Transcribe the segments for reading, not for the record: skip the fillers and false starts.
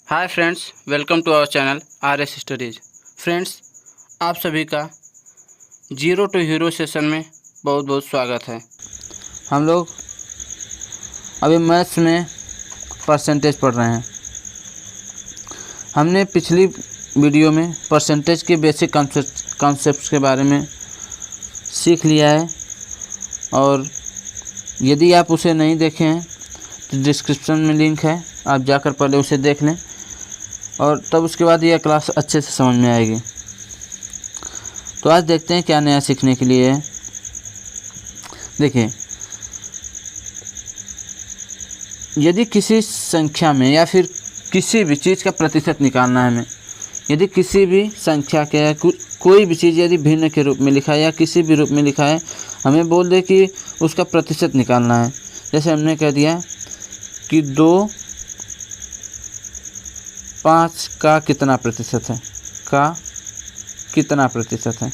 Hi friends, welcome to our channel RS studies. Friends, आप सभी का जीरो टू हीरो सेशन में बहुत बहुत स्वागत है। हम लोग अभी मैथ्स में परसेंटेज पढ़ रहे हैं। हमने पिछली वीडियो में परसेंटेज के बेसिक कॉन्सेप्ट्स के बारे में सीख लिया है, और यदि आप उसे नहीं देखे हैं तो डिस्क्रिप्शन में लिंक है, आप जाकर पहले उसे देख लें और तब उसके बाद यह क्लास अच्छे से समझ में आएगी। तो आज देखते हैं क्या नया सीखने के लिए है। देखिए, यदि किसी संख्या में या फिर किसी भी चीज़ का प्रतिशत निकालना है हमें, यदि किसी भी संख्या के या कोई भी चीज़ यदि भिन्न के रूप में लिखा है या किसी भी रूप में लिखा है, हमें बोल दे कि उसका प्रतिशत निकालना है। जैसे हमने कह दिया कि 2/5 का कितना प्रतिशत है, का कितना प्रतिशत है।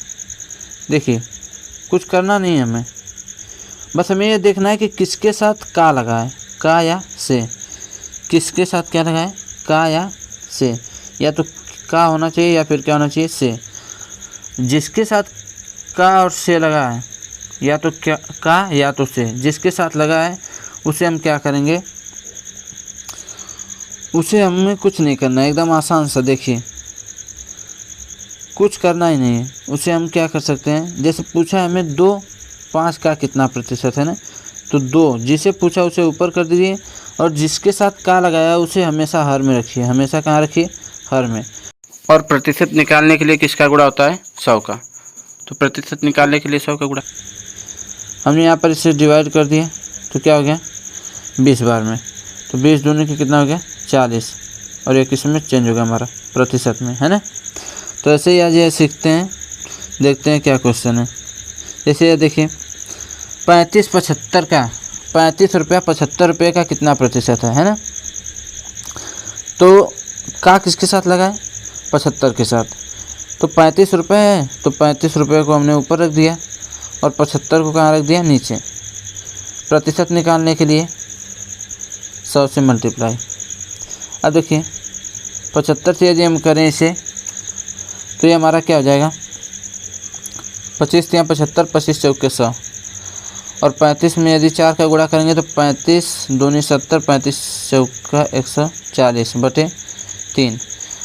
देखिए, कुछ करना नहीं है हमें, बस हमें ये देखना है कि किसके साथ का लगा है, का या से। किसके साथ क्या लगा है, का या से। या तो का होना चाहिए या फिर क्या होना चाहिए, से। जिसके साथ का और से लगा है, या तो क्या का या तो से, जिसके साथ लगा है उसे हम क्या करेंगे, उसे हमें कुछ नहीं करना है, एकदम आसान सा। देखिए, कुछ करना ही नहीं है। उसे हम क्या कर सकते हैं, जैसे पूछा है हमें 2/5 का कितना प्रतिशत है ना, तो 2 जिसे पूछा उसे ऊपर कर दीजिए और जिसके साथ का लगाया उसे हमेशा हर में रखिए। हमेशा कहाँ रखिए, हर में। और प्रतिशत निकालने के लिए किसका गुणा होता है, 100 का। तो प्रतिशत निकालने के लिए 100 का गुणा हमने यहाँ पर इसे डिवाइड कर दिया, तो क्या हो गया, 20 बार में। तो 20 दूनी के कितना हो गया, 40। और ये किस में चेंज हो गया, हमारा प्रतिशत में, है ना। तो ऐसे ही आज ये सीखते हैं, देखते हैं क्या क्वेश्चन है। जैसे ये देखिए, 35/75 का 35 रुपया 75 रुपये का कितना प्रतिशत है ना। तो का किसके साथ लगा है, 75 के साथ। तो 35 रुपये है, तो 35 रुपये को हमने ऊपर रख दिया और 75 को कहाँ रख दिया, नीचे। प्रतिशत निकालने के लिए 100 से मल्टीप्लाई। अब देखिए, 75 से यदि हम करें इसे, तो ये हमारा क्या हो जाएगा, 25 या 75, 25 चौके 100। और 35 में यदि 4 का गुणा करेंगे तो 35 दूनी 70, 35 चौका 140 बटे 3।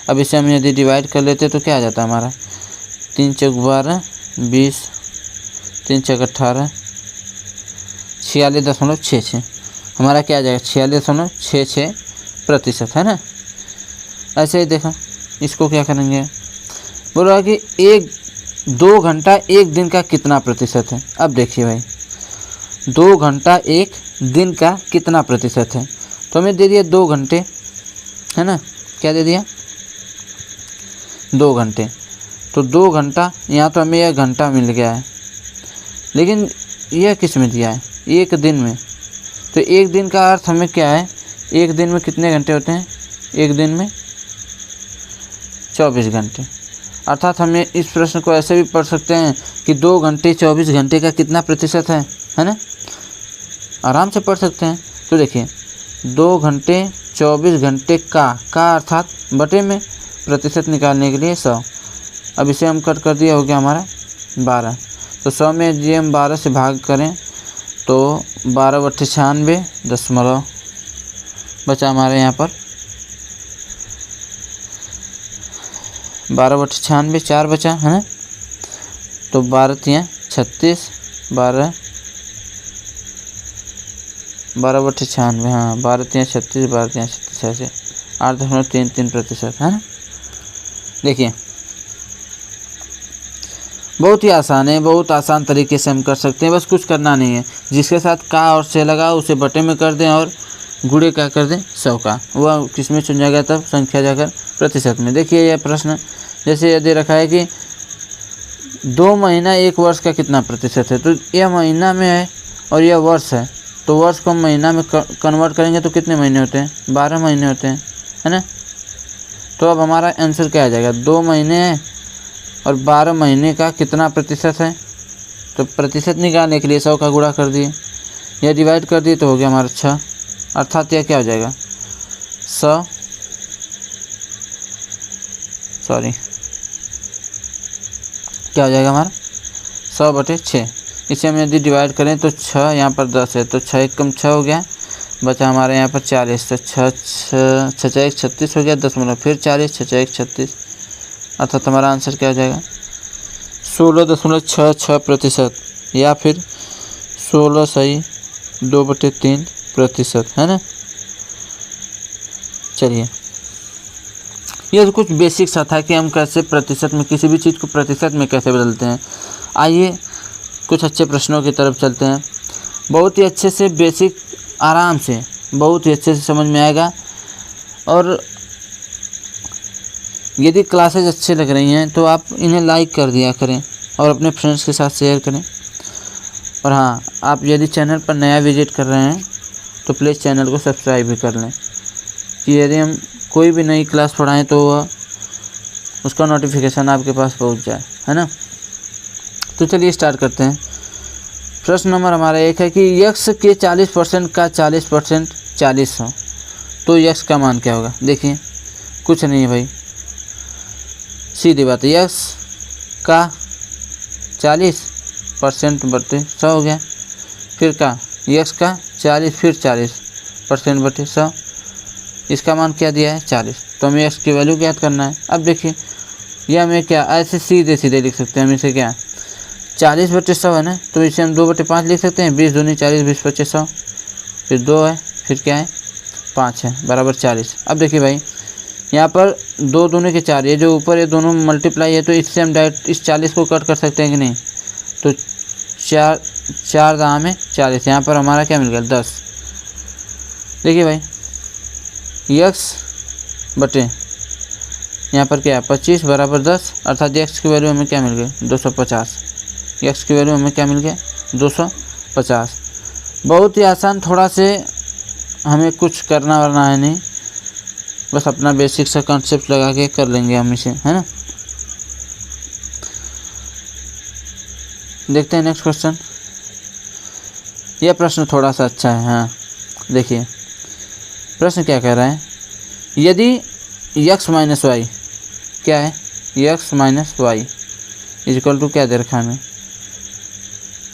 अब इसे हम यदि डिवाइड कर लेते तो क्या आ जाता है हमारा, 3 चौक 12, 20, 3 चौक 18, 46.66। हमारा क्या आ जाएगा, 46.66% है ना। ऐसे ही देखो, इसको क्या करेंगे, बोल रहा है कि 2 घंटा 1 दिन का कितना प्रतिशत है। अब देखिए भाई, 2 घंटा 1 दिन का कितना प्रतिशत है। तो हमें दे दिया 2 घंटे, है ना। क्या दे दिया, 2 घंटे। तो 2 घंटा, यहाँ तो हमें यह घंटा मिल गया है, लेकिन यह किस में दिया है, 1 दिन में। तो 1 दिन का अर्थ हमें क्या है, 1 दिन में कितने घंटे होते हैं, 1 दिन में 24 घंटे। अर्थात हमें इस प्रश्न को ऐसे भी पढ़ सकते हैं कि 2 घंटे 24 घंटे का कितना प्रतिशत है ना। आराम से पढ़ सकते हैं। तो देखिए, 2 घंटे 24 घंटे का अर्थात बटे में, प्रतिशत निकालने के लिए 100। अब इसे हम कट कर दिया, हो गया हमारा 12। तो 100 में यदि हम 12 से भाग करें तो 12/96 बचा हमारे यहाँ पर 12/96, 4 बचा है ना। तो 12×3 36, 12/96, हाँ 12×3 36, 12×3 36, ऐसे 8.33% है ना। देखिए, बहुत ही आसान है, बहुत आसान तरीके से हम कर सकते हैं। बस कुछ करना नहीं है, जिसके साथ का और से लगा उसे बटे में कर दें और गुणे क्या कर दें, 100 का। वह किस में चुन जाएगा, तब संख्या जाकर प्रतिशत में। देखिए यह प्रश्न जैसे यह दे रखा है कि 2 महीना 1 वर्ष का कितना प्रतिशत है। तो यह महीना में है और यह वर्ष है, तो वर्ष को हम महीना में कन्वर्ट करेंगे तो कितने महीने होते हैं, 12 महीने होते हैं, है ना। तो अब हमारा आंसर क्या आ जाएगा, 2 महीने है और 12 महीने का कितना प्रतिशत है। तो प्रतिशत निकालने के लिए 100 का गुणा कर दिए, यह डिवाइड कर दिए तो हो गया हमारा 6। अर्थात यह क्या हो जाएगा, 100 सॉरी, क्या हो जाएगा हमारा 100/6। इसे हम यदि डिवाइड करें तो 6, यहाँ पर 10 है तो 6 एक कम 6 हो गया, बचा हमारे यहाँ पर 40। तो 6 1 36 हो गया, 10 फिर 40, 6 1 36, अर्थात हमारा आंसर क्या हो जाएगा 16.66% या फिर 16 सही 2/3% है ना। चलिए, ये तो कुछ बेसिक सा था कि हम कैसे प्रतिशत में, किसी भी चीज़ को प्रतिशत में कैसे बदलते हैं। आइए कुछ अच्छे प्रश्नों की तरफ चलते हैं। बहुत ही अच्छे से बेसिक, आराम से, बहुत ही अच्छे से समझ में आएगा। और यदि क्लासेज अच्छे लग रही हैं तो आप इन्हें लाइक कर दिया करें और अपने फ्रेंड्स के साथ शेयर करें। और हाँ, आप यदि चैनल पर नया विजिट कर रहे हैं तो प्लीज़ चैनल को सब्सक्राइब भी कर लें कि यदि हम कोई भी नई क्लास पढ़ाएं तो उसका नोटिफिकेशन आपके पास पहुंच जाए, है ना। तो चलिए स्टार्ट करते हैं। प्रश्न नंबर हमारा 1 है कि यक्स के 40% का 40% 40 हो तो यक्स का मान क्या होगा। देखिए, कुछ नहीं है भाई, सीधी बात है, यक्स का 40% बटे 100 हो गया। फिर का यक्स का 40 फिर 40% बटे 100, इसका मान क्या दिया है 40। तो हमें यक्स की वैल्यू ज्ञात करना है। अब देखिए, यह हमें क्या ऐसे सीधे सीधे लिख सकते हैं हम इसे, क्या 40/100 है ना, तो इसे हम 2/5 लिख सकते हैं। 20 दूनी 40, 20/100, फिर 2 है, फिर क्या है 5 है, बराबर 40। अब देखिए भाई, यहाँ पर 2 दूनी के 4, ये जो ऊपर ये दोनों मल्टीप्लाई है तो इससे हम डायरेक्ट इस 40 को कट कर सकते हैं कि नहीं। तो 4 दाम में 40, यहाँ पर हमारा क्या मिल गया 10। देखिए भाई, यक्स बटे यहाँ पर क्या है 25 बराबर 10, अर्थात यक्स की वैल्यू हमें क्या मिल गई 250। यक्स की वैल्यू हमें क्या मिल गया 250। बहुत ही आसान, थोड़ा से हमें कुछ करना वरना है नहीं, बस अपना बेसिक सा कॉन्सेप्ट लगा के कर लेंगे हम इसे, है ना। देखते हैं नेक्स्ट क्वेश्चन। यह प्रश्न थोड़ा सा अच्छा है। हाँ देखिए, प्रश्न क्या कह रहा है, यदि यक्स माइनस वाई क्या है, x minus y equal to क्या दे रखा है हमें,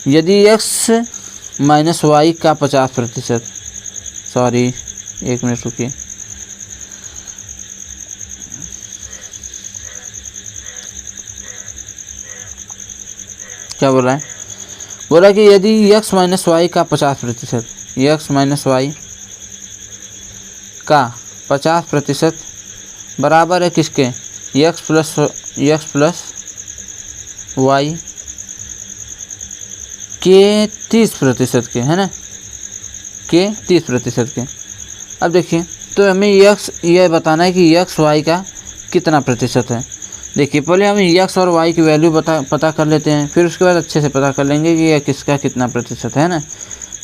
यदि यक्स माइनस वाई का 50%, सॉरी 1 मिनट रुकिए, क्या बोल रहा है, बोल रहा है कि यदि यक्स माइनस वाई का 50%, यक्स माइनस वाई का 50% बराबर है किसके, यक्स प्लस वाई के 30% के, है ना, के 30% के। अब देखिए, तो हमें यक्स यह बताना है कि यक्स वाई का कितना प्रतिशत है। देखिए, पहले हम यक्स और वाई की वैल्यू पता कर लेते हैं, फिर उसके बाद अच्छे से पता कर लेंगे कि यह किसका कितना प्रतिशत है ना।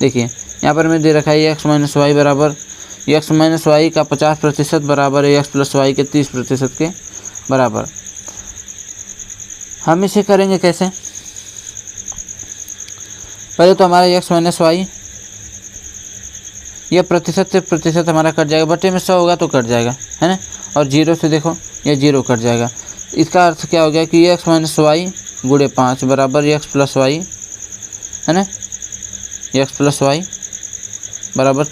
देखिए, यहाँ पर हमें दे रखा है यक्स माइनस वाई बराबर, यक्स माइनस वाई का 50% बराबर है यक्स प्लस वाई के 30% के बराबर। हम इसे करेंगे कैसे, पहले तो हमारा यक्स माइनस वाई यह प्रतिशत से प्रतिशत हमारा कट जाएगा, बटे में 100 होगा तो कट जाएगा, है ना। और 0 से देखो यह 0 कट जाएगा। इसका अर्थ क्या हो गया कि यक्स माइनस वाई गुणे 5 बराबर यक्स प्लस वाई, है ना, यक्स प्लस वाई बराबर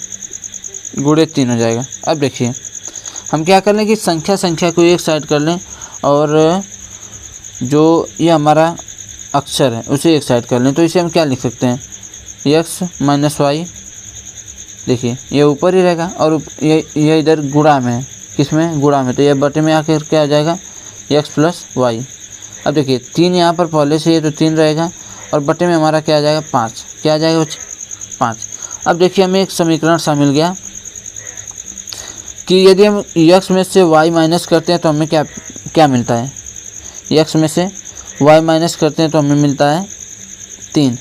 गुणे 3 हो जाएगा। अब देखिए, हम क्या कर लें कि संख्या को एक साइड कर लें और जो ये हमारा अक्षर है उसे एक साइड कर लें। तो इसे हम क्या लिख सकते हैं, यक्स माइनस वाई, देखिए ये ऊपर ही रहेगा और ये इधर गुणा में है, किसमें गुणा में, तो ये बटे में आकर क्या आ जाएगा यक्स प्लस वाई। अब देखिए 3 यहाँ पर पहले से है तो 3 रहेगा और बटे में हमारा क्या आ जाएगा 5, क्या आ जाएगा बच्चे 5। अब देखिए हमें एक समीकरण सा मिल गया कि यदि हम यक्स में से वाई माइनस करते हैं तो हमें क्या मिलता है, यक्स में से वाई माइनस करते हैं तो हमें मिलता है 3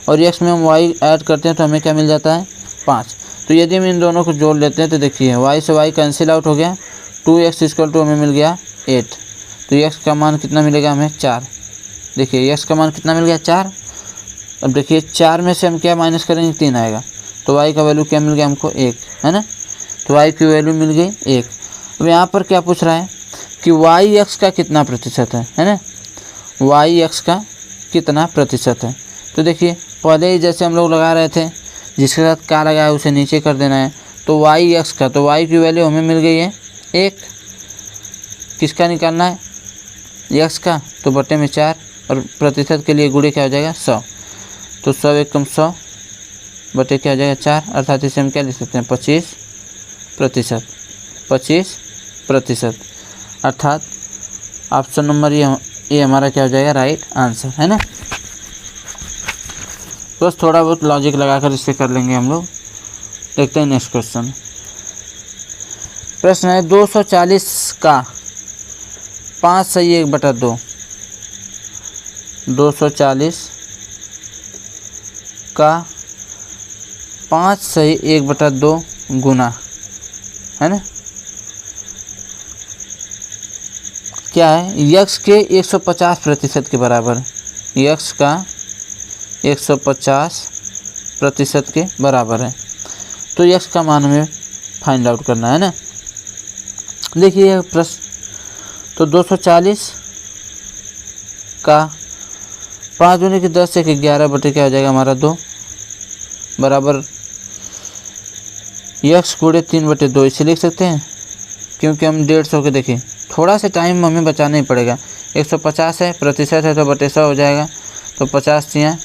और यक्स में हम वाई ऐड करते हैं तो हमें क्या मिल जाता है 5। तो यदि हम इन दोनों को जोड़ लेते हैं तो देखिए वाई से वाई कैंसिल आउट हो गया, 2x इक्वल टू हमें मिल गया 8। तो यक्स का मान कितना मिलेगा हमें 4। देखिए यक्स का मान कितना मिल गया 4। अब देखिए 4 में से हम क्या माइनस करेंगे 3 आएगा, तो वाई का वैल्यू क्या मिल गया हमको 1, है ना। तो वाई की वैल्यू मिल गई 1। अब यहाँ पर क्या पूछ रहा है कि वाई एक्स का कितना प्रतिशत है ना, वाई एक्स का कितना प्रतिशत है। तो देखिए पहले ही जैसे हम लोग लगा रहे थे, जिसके साथ का लगाया उसे नीचे कर देना है। तो वाई एक्स का, तो वाई की वैल्यू हमें मिल गई है 1, किसका निकालना है, एक्स का, तो बटे में 4 और प्रतिशत के लिए गुणे क्या हो जाएगा 100। तो 100 एकम 100 बटे क्या हो जाएगा 4, अर्थात इसे हम क्या लिख सकते हैं 25%, 25%, अर्थात ऑप्शन नंबर ये हमारा क्या हो जाएगा राइट आंसर है ना। बस थोड़ा बहुत लॉजिक लगाकर इसे कर लेंगे हम लोग। देखते हैं नेक्स्ट क्वेश्चन। प्रश्न है 240 का 5 सही 1/2, 240 का 5 सही 1/2 गुना है ना, क्या है, यक्स के 150% के बराबर, यक्स का 150% के बराबर है। तो यक्स का मान हमें फाइंड आउट करना है ना। देखिए यह प्रश्न, तो 240 का 5 दूनी की 10 एक 11 बटे क्या हो जाएगा हमारा 2 बराबर यक्स गुणे 3/2, इसे लिख सकते हैं क्योंकि हम 150 के देखें, थोड़ा सा टाइम हमें बचाना ही पड़ेगा। 150 है, प्रतिशत है तो बटे 100 हो जाएगा, तो 50 तियाँ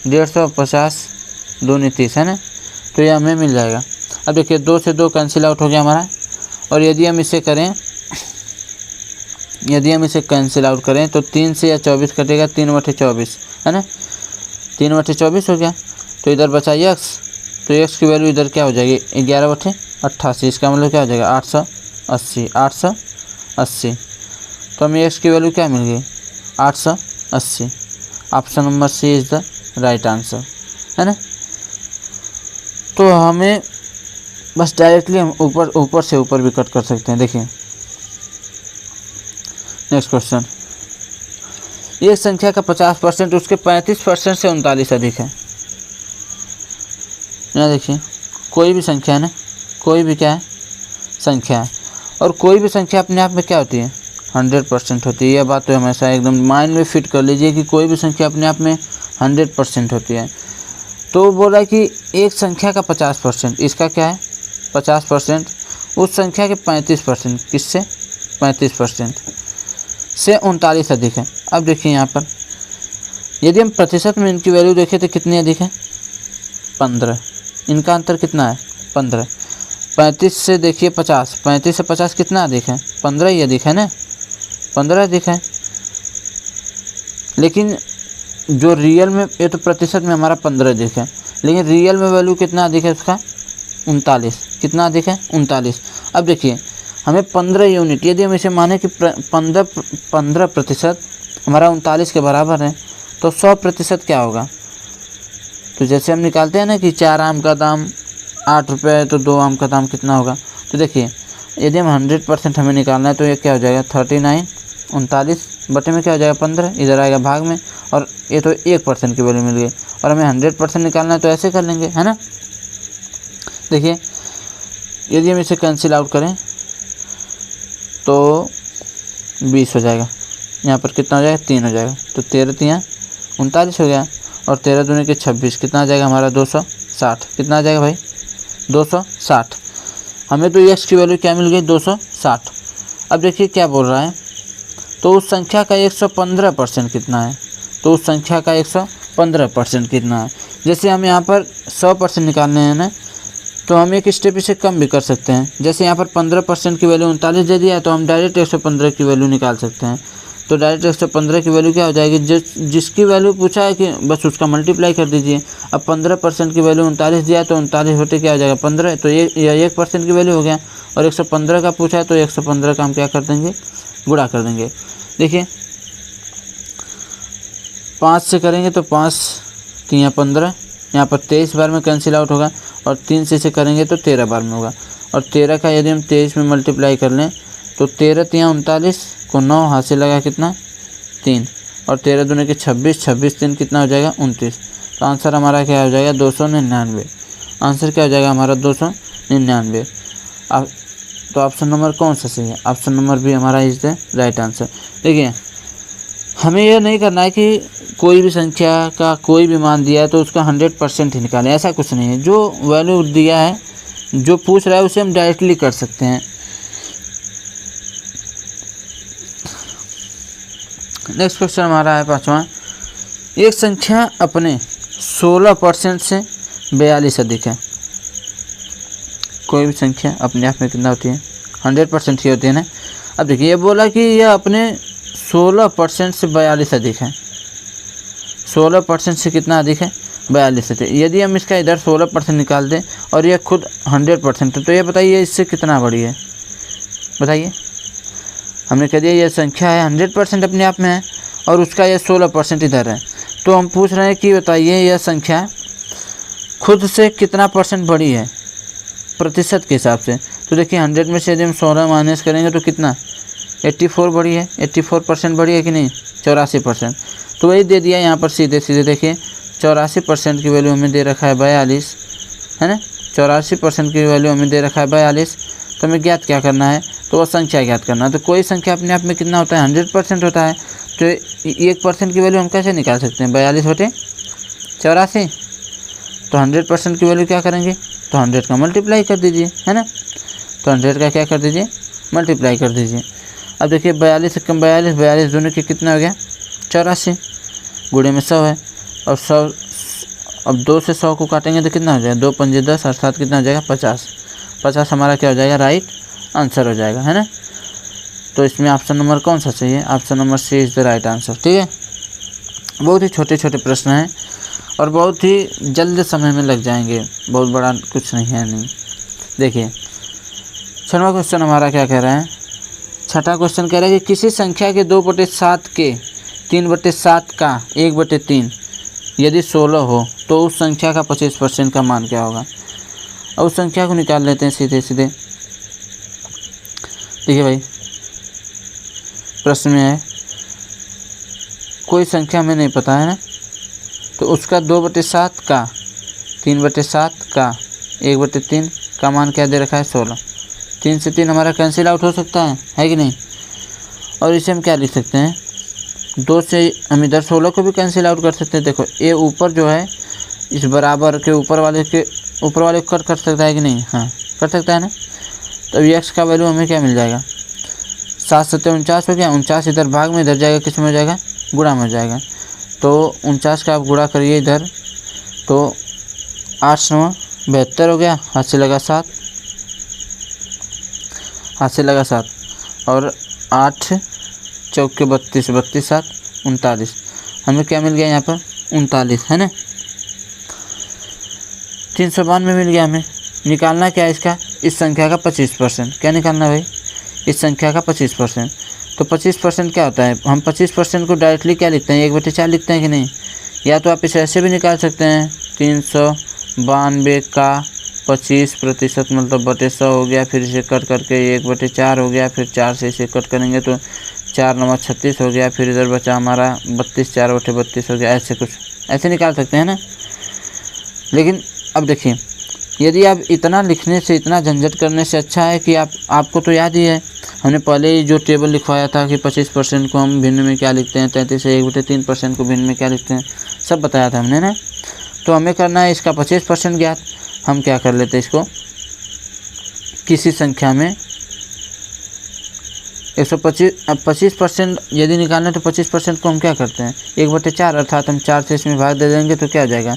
150, 50 दूनी 30 है ना, तो ये हमें मिल जाएगा। अब देखिए 2 से 2 कैंसिल आउट हो गया हमारा, और यदि हम इसे करें, यदि हम इसे कैंसिल आउट करें तो 3 से या 24 कटेगा, 3/24 है ना, 3/24 हो गया। तो इधर बचा यक्स, तो यक्स की वैल्यू इधर क्या हो जाएगी 11/88, इसका मतलब क्या हो जाएगा 880, 880। तो हमें यक्स की वैल्यू क्या मिल गई 880। Option number C is the right answer है ना। तो हमें बस डायरेक्टली हम ऊपर से ऊपर भी कट कर सकते हैं। देखिए नेक्स्ट क्वेश्चन, एक संख्या का 50% उसके 35% से 39 अधिक है। यहाँ देखिए कोई भी संख्या है ना, कोई भी क्या है संख्या है, और कोई भी संख्या अपने आप में क्या होती है 100% होती है। यह बात तो हमेशा एकदम माइंड में फिट कर लीजिए कि कोई भी संख्या अपने आप में 100% होती है। तो बोल रहा है कि एक संख्या का 50%, इसका क्या है 50%, उस संख्या के 35%, किससे 35% से 39 अधिक है। अब देखिए यहाँ पर यदि हम प्रतिशत में इनकी वैल्यू देखें तो कितनी अधिक है 15, इनका अंतर कितना है 15। 35 से देखिए 50, 35 से 50 कितना अधिक है 15 ही अधिक है ना, 15 अधिक है। लेकिन जो रियल में, ये तो प्रतिशत में हमारा 15 अधिक है, लेकिन रियल में वैल्यू कितना अधिक है उसका 39, कितना अधिक है 39। अब देखिए हमें 15 यूनिट, यदि हम इसे माने कि 15% हमारा 39 के बराबर है, तो 100% क्या होगा। तो जैसे हम निकालते हैं ना कि 4 आम का दाम 8 रुपये है, तो 2 आम का दाम कितना होगा। तो देखिए यदि हम 100% हमें निकालना है तो ये क्या हो जाएगा 39, 39 बटे में क्या हो जाएगा 15, इधर आएगा भाग में, और ये तो 1% की वैल्यू मिल गई, और हमें 100% निकालना है तो ऐसे कर लेंगे है ना। देखिए यदि हम इसे कैंसिल आउट करें तो 20 हो जाएगा, यहाँ पर कितना हो जाएगा 3 हो जाएगा, तो 13 तियाँ 39 हो गया, और 13 दूनी के 26, कितना आ जाएगा हमारा 260, कितना आ जाएगा भाई 260। हमें तो एक्स की वैल्यू क्या मिल गई 260। अब देखिए क्या बोल रहा है, तो उस संख्या का 115% कितना है, तो उस संख्या का 115% कितना है। जैसे हम यहाँ पर 100% निकालने हैं ना, तो हम एक स्टेप इसे कम भी कर सकते हैं। जैसे यहाँ पर 15% की वैल्यू 39 दे दिया है, तो हम डायरेक्ट 115 की वैल्यू निकाल सकते हैं। तो डायरेक्ट 115 की वैल्यू क्या हो जाएगी, जिसकी वैल्यू पूछा है कि बस उसका मल्टीप्लाई कर दीजिए। अब 15% की वैल्यू 39 दिया है, तो 39 होते क्या हो जाएगा 15, तो ये 1% की वैल्यू हो गया। और 115 का पूछा है तो 115 का हम क्या कर देंगे गुणा कर देंगे। देखिए 5 से करेंगे तो 5 3 15, यहाँ पर 23 बार में कैंसिल आउट होगा, और 3 से इसे करेंगे तो 13 बार में होगा। और 13 का यदि हम 23 में मल्टीप्लाई कर लें तो 13 तियाँ 39 को 9 हाथ से लगा कितना 3, और 13 दूनी के 26, 26 3 कितना हो जाएगा 29। तो आंसर हमारा क्या हो जाएगा 299। आंसर क्या हो जाएगा हमारा 299। अब तो ऑप्शन नंबर कौन सा सही है? ऑप्शन नंबर बी हमारा इज द राइट आंसर। देखिए, हमें यह नहीं करना है कि कोई भी संख्या का कोई भी मान दिया है तो उसका 100% ही निकालें, ऐसा कुछ नहीं है। जो वैल्यू दिया है, जो पूछ रहा है, उसे हम डायरेक्टली कर सकते हैं। नेक्स्ट क्वेश्चन हमारा है 5वां। एक संख्या अपने 16% से 42 अधिक है। कोई भी संख्या अपने आप में कितना होती है? 100% ही होती है ना। अब देखिए, ये बोला कि यह अपने 16% से 42 अधिक है। 16% से कितना अधिक है? 42 अधिक। यदि हम इसका इधर 16% निकाल दें और यह खुद 100% है, तो ये बताइए इससे कितना बड़ी है? बताइए। हमने कह दिया यह संख्या है 100% अपने आप में है और उसका यह 16% इधर है। तो हम पूछ रहे हैं कि बताइए यह संख्या खुद से कितना परसेंट बड़ी है प्रतिशत के हिसाब से। तो देखिए, 100 में से यदि हम 16 माइनस करेंगे तो कितना? 84 बड़ी है। 84% बड़ी है कि नहीं? 84%। तो वही दे दिया यहाँ पर सीधे सीधे। देखिए, 84% की वैल्यू हमें दे रखा है 42, है ना। 84% की वैल्यू हमें दे रखा है 42। तो हमें ज्ञात क्या करना है? तो वह संख्या ज्ञात करना है। तो कोई संख्या अपने आप में कितना होता है? 100% होता है। तो 1% की वैल्यू हम कैसे निकाल सकते हैं? 42/84। तो 100% की वैल्यू क्या करेंगे? तो 100 का मल्टीप्लाई कर दीजिए, है ना। तो 100 का क्या कर दीजिए? मल्टीप्लाई कर दीजिए। अब देखिए, 42 से कम 42, 42 दूनी के कितना हो गया? 84। गुणे में 100 है और 100, अब 2 से 100 को काटेंगे तो कितना हो जाएगा? 2 पंजे 10 अर्थात कितना हो जाएगा? 50। 50 हमारा क्या हो जाएगा? राइट आंसर हो जाएगा, है ना। तो इसमें ऑप्शन नंबर कौन सा सही है? Option number C is the right answer. ठीक है, बहुत ही छोटे छोटे प्रश्न हैं और बहुत ही जल्द समय में लग जाएंगे, बहुत बड़ा कुछ नहीं है। नहीं, देखिए 6वां क्वेश्चन हमारा क्या कह रहा है? 6ठा क्वेश्चन कह रहा है कि किसी संख्या के 2/7 के 3/7 का 1/3 यदि 16 हो तो उस संख्या का 25% का मान क्या होगा? और उस संख्या को निकाल लेते हैं सीधे सीधे। देखिए भाई, प्रश्न में है कोई संख्या हमें नहीं पता है ना, तो उसका 2/7 का 3/7 का 1/3 का मान क्या दे रखा है? 16। 3 से 3 हमारा कैंसिल आउट हो सकता है कि नहीं? और इसे हम क्या लिख सकते हैं? 2 से हम इधर 16 को भी कैंसिल आउट कर सकते हैं। देखो, ये ऊपर जो है इस बराबर के ऊपर वाले को कट कर सकता है कि नहीं? हाँ, कर सकता है ना। तो x का वैल्यू हमें क्या मिल जाएगा? 7 7 49 हो गया। 49 इधर भाग में, इधर जाएगा किस में हो जाएगा? गुणा में हो जाएगा। तो 49 का आप गुणा करिए इधर, तो 8 9 72 हो गया। हाथ से लगा 7, हाथ से लगा 7 और 8 चौके 32, 32 7 39। हमें क्या मिल गया यहाँ पर? 39, है ना। 392 मिल गया हमें। निकालना क्या है इसका? इस संख्या का 25%। क्या निकालना भाई? इस संख्या का 25%। तो 25% क्या होता है? हम 25% को डायरेक्टली क्या लिखते हैं? 1/4 लिखते हैं कि नहीं? या तो आप इसे ऐसे भी निकाल सकते हैं, 392 का 25% मतलब बटे 100 हो गया। फिर इसे कट करके 1/4 हो गया। फिर 4 से इसे कट करेंगे तो 4 9 36 हो गया। फिर इधर बचा हमारा 32, 4/32 हो गया। ऐसे कुछ ऐसे निकाल सकते हैं ना। लेकिन अब देखिए, यदि आप इतना लिखने से, इतना झंझट करने से अच्छा है कि आपको तो याद ही है, हमने पहले ही जो टेबल लिखवाया था कि 25% को हम भिन्न में क्या लिखते हैं, 33 से 1/3% को भिन्न में क्या लिखते हैं, सब बताया था हमने ना। तो हमें करना है इसका 25% ज्ञात। हम क्या कर लेते हैं इसको, किसी संख्या में 25% यदि निकालना तो 25% को हम क्या करते हैं? 1/4 अर्थात हम 4 से इसमें भाग दे देंगे तो क्या हो जाएगा?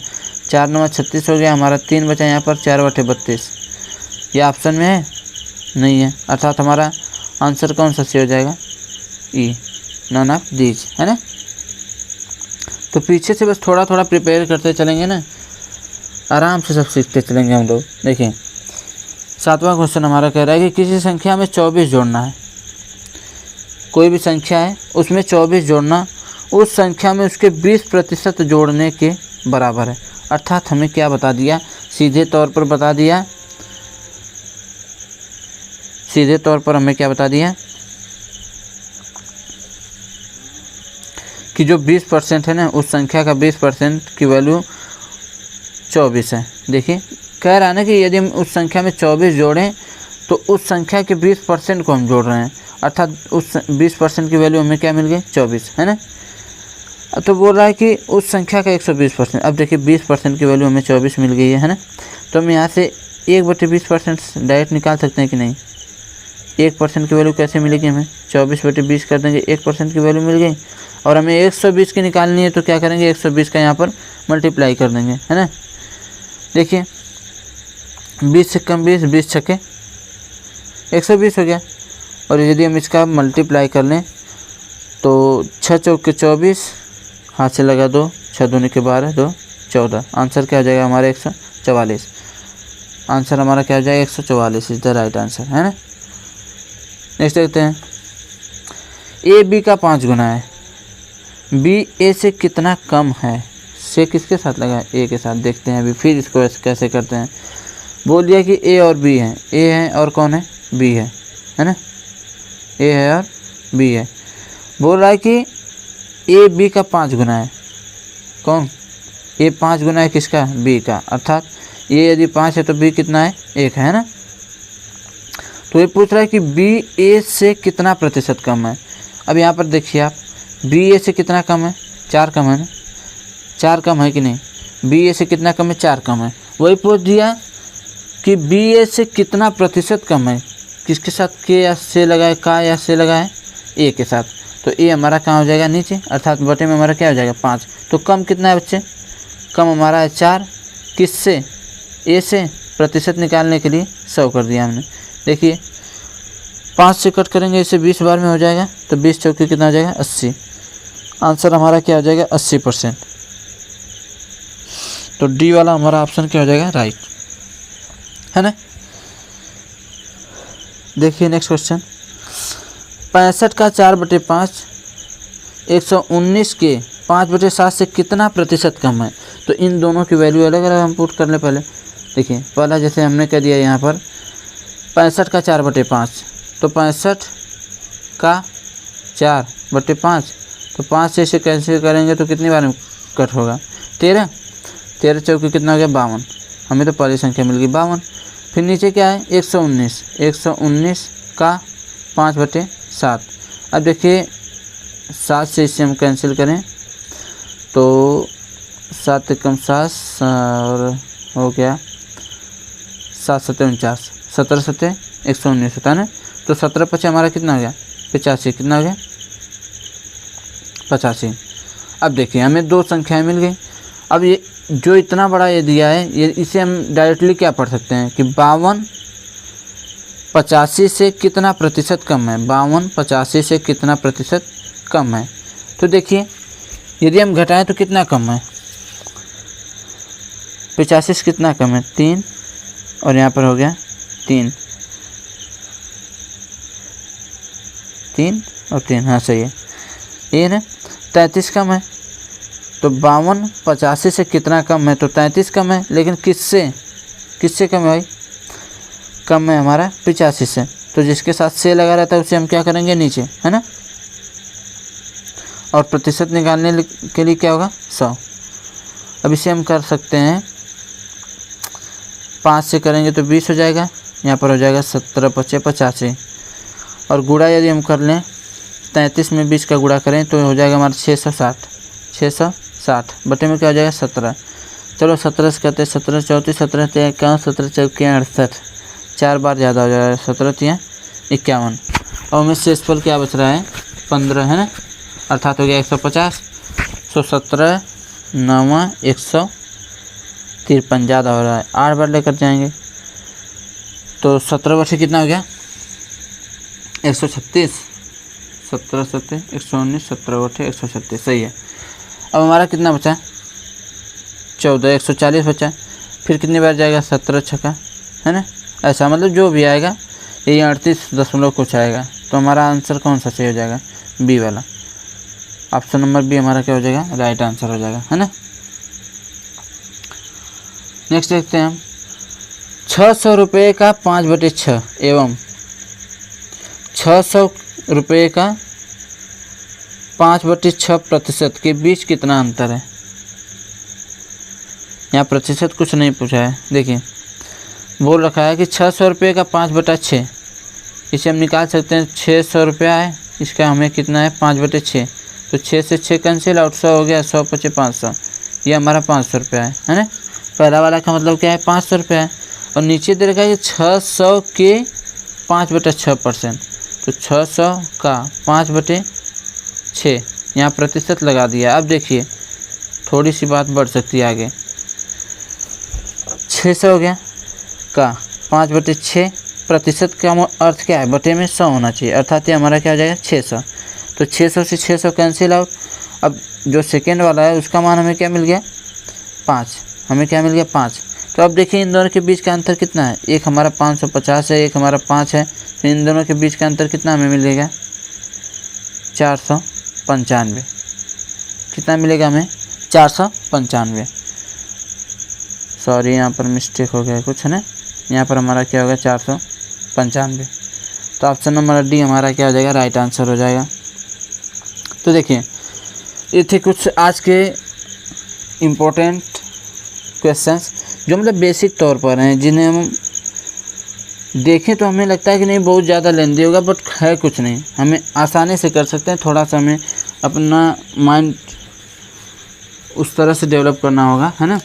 4 9 36 हो गया। हमारा 3 बचा यहाँ पर 4/32। ये ऑप्शन में है? नहीं है। अर्थात हमारा आंसर कौन सा सही हो जाएगा? ई, नन ऑफ दीज, है ना। तो पीछे से बस थोड़ा थोड़ा प्रिपेयर करते चलेंगे ना, आराम से सब सीखते चलेंगे हम लोग। देखिए 7वां क्वेश्चन हमारा कह रहा है कि किसी संख्या में 24 जोड़ना है। कोई भी संख्या है, उसमें 24 जोड़ना उस संख्या में उसके 20% जोड़ने के बराबर है। अर्थात हमें क्या बता दिया? सीधे तौर पर बता दिया, सीधे तौर पर हमें क्या बता दिया कि जो 20% है ना, उस संख्या का 20% की वैल्यू 24 है। देखिए कह रहा है ना कि यदि हम उस संख्या में 24 जोड़ें तो उस संख्या के 20% को हम जोड़ रहे हैं, अर्थात उस 20% की वैल्यू हमें क्या मिल गई 24, है ना। तो बोल रहा है कि उस संख्या का 120%। अब देखिए 20% की वैल्यू हमें 24 मिल गई है ना। तो हम यहाँ से 1/20% डायरेक्ट निकाल सकते हैं कि नहीं। 1% की वैल्यू कैसे मिलेगी हमें, 24/20 कर देंगे, 1% की वैल्यू मिल गई। और हमें 120 की निकालनी है तो क्या करेंगे, 120 का यहाँ पर मल्टीप्लाई कर देंगे, है ना। देखिए 20 से कम 20, 20 छक्के 120 हो गया। और यदि हम इसका मल्टीप्लाई कर लें तो 6 चौके 24, हाथ से लगा 2, 6 दूनी के 12, 2 14, आंसर क्या हो जाएगा हमारा 144। आंसर हमारा क्या हो जाएगा 144 इज द राइट आंसर, है ना। नेक्स्ट देखते हैं, ए बी का 5 गुना है, बी ए से कितना कम है। से किसके साथ लगा है, ए के साथ। देखते हैं अभी फिर इसको कैसे करते हैं। बोल दिया कि ए और बी है, ए है और कौन है, बी है ना। ए है और बी है। बोल रहा है कि ए बी का 5 गुना है, कौन, ए 5 गुना है किसका, बी का। अर्थात ए यदि 5 है तो बी कितना है, 1 है ना। तो ये पूछ रहा है कि बी ए से कितना प्रतिशत कम है। अब यहाँ पर देखिए आप, बी ए से कितना कम है, 4 कम है ना, 4 कम है कि नहीं। बी ए से कितना कम है, 4 कम है। वही पूछ दिया कि बी ए से कितना प्रतिशत कम है, किसके साथ, के या से लगाए, का या से लगाए, ए के साथ। तो ए हमारा कहाँ हो जाएगा, नीचे, अर्थात बटे में हमारा क्या हो जाएगा 5। तो कम कितना है बच्चे, कम हमारा है 4, किससे, ए से। प्रतिशत निकालने के लिए 100 कर दिया हमने। देखिए 5 से कट करेंगे इसे 20 बार में हो जाएगा, तो 20 चौके कितना हो जाएगा 80। आंसर हमारा क्या हो जाएगा 80%। तो डी वाला हमारा ऑप्शन क्या हो जाएगा, राइट, है ना। देखिए नेक्स्ट क्वेश्चन, 65 का 4/5 119 के 5/7 से कितना प्रतिशत कम है। तो इन दोनों की वैल्यू अलग अलग हम पुट कर लें पहले। देखिए पहला जैसे हमने कह दिया यहाँ पर 65 का 4/5, तो 65 का 4/5, तो 5 से इसे कैंसिल करेंगे तो कितनी बार में कट होगा, 13 चौके कितना हो गया 52। हमें तो पहली संख्या मिल गई 52। फिर नीचे क्या है 119 का 5/7। अब देखिए 7 से इसे हम कैंसिल करें तो 7 कम 7 और हो गया 7 7 49, 17 7 119 होता है ना। तो 17 5 हमारा कितना हो गया 85, कितना हो गया 85। अब देखिए हमें 2 संख्याएं मिल गई। अब ये जो इतना बड़ा ये दिया है, ये इसे हम डायरेक्टली क्या पढ़ सकते हैं कि 52 85 से कितना प्रतिशत कम है, 52 85 से कितना प्रतिशत कम है। तो देखिए यदि हम घटाएं तो कितना कम है, 85 से कितना कम है 3, और यहाँ पर हो गया 3 और 3, हाँ सही है ये ना। 33 कम है, तो 52 85 से कितना कम है, तो 33 कम है। लेकिन किससे कम है भाई, कम है हमारा 85 से। तो जिसके साथ से लगा रहता है उसे हम क्या करेंगे नीचे, है ना। और प्रतिशत निकालने के लिए क्या होगा 100। अब इसे हम कर सकते हैं 5 से करेंगे तो 20 हो जाएगा, यहाँ पर हो जाएगा 17 5 85। और गुणा यदि हम कर लें 33 में 20 का गुणा करें तो हो जाएगा हमारा 660 बटे में क्या हो जाएगा 17। चलो 17 से करते हैं, 17 34 17 51 17 चौके 68, 4 बार ज़्यादा हो जाएगा, 17 3 51। और हमें शेषफल क्या बच रहा है 15, है ना, अर्थात हो गया 150। 17 9 153 ज़्यादा हो रहा है, 8 बार लेकर जाएंगे तो 17 वर्ष कितना हो गया 136। 17 7 119, 17 वर्ष 136, सही है। अब हमारा कितना बचा 14, 140 बचा। फिर कितनी बार जाएगा 17 छक्का, है ना, ऐसा मतलब जो भी आएगा ये 38 दशमलव कुछ आएगा। तो हमारा आंसर कौन सा सही हो जाएगा, बी वाला, ऑप्शन नंबर बी हमारा क्या हो जाएगा, राइट आंसर हो जाएगा, है ना। नेक्स्ट देखते हैं हम 600 रुपये का 5/6 एवं 600 रुपये का 5/6% के बीच कितना अंतर है। यहाँ प्रतिशत कुछ नहीं पूछा है। देखिए बोल रखा है कि 600 रुपये का 5/6, इसे हम निकाल सकते हैं। 600 रुपया है, इसका हमें कितना है 5/6, तो 6 से 6 कैंसिल आउट, 100 हो गया, 100 × 500, ये हमारा 500 रुपया है ना। पहला वाला का मतलब क्या है 500 रुपया है। और नीचे दे रखा है कि 600 के 5/6%, तो 600 का 5/6 यहाँ प्रतिशत लगा दिया। अब देखिए थोड़ी सी बात बढ़ सकती है आगे। 600 हो गया का 5/6 प्रतिशत का अर्थ क्या है, बटे में 100 होना चाहिए, अर्थात ये हमारा क्या हो जाएगा 600। तो 600 से 600 कैंसिल आउट। अब जो सेकेंड वाला है उसका मान हमें क्या मिल गया 5, हमें क्या मिल गया 5। तो अब देखिए इन दोनों के बीच का अंतर कितना है, एक हमारा 550 है, एक हमारा 5 है, तो इन दोनों के बीच का अंतर कितना हमें मिलेगा 495। कितना मिलेगा हमें 495। सॉरी यहाँ पर मिस्टेक हो गया कुछ है ना, यहाँ पर हमारा क्या होगा 495। तो ऑप्शन नंबर डी हमारा क्या हो जाएगा राइट आंसर हो जाएगा। तो देखिए ये थे कुछ आज के इम्पोर्टेंट क्वेश्चंस जो मतलब बेसिक तौर पर हैं, जिन्हें हम देखें तो हमें लगता है कि नहीं बहुत ज़्यादा लेंदी होगा, बट है कुछ नहीं, हमें आसानी से कर सकते हैं। थोड़ा सा हमें अपना माइंड उस तरह से डेवलप करना होगा है ना,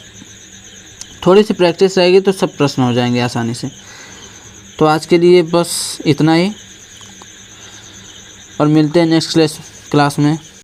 थोड़ी सी प्रैक्टिस रहेगी तो सब प्रश्न हो जाएंगे आसानी से। तो आज के लिए बस इतना ही, और मिलते हैं नेक्स्ट क्लास में।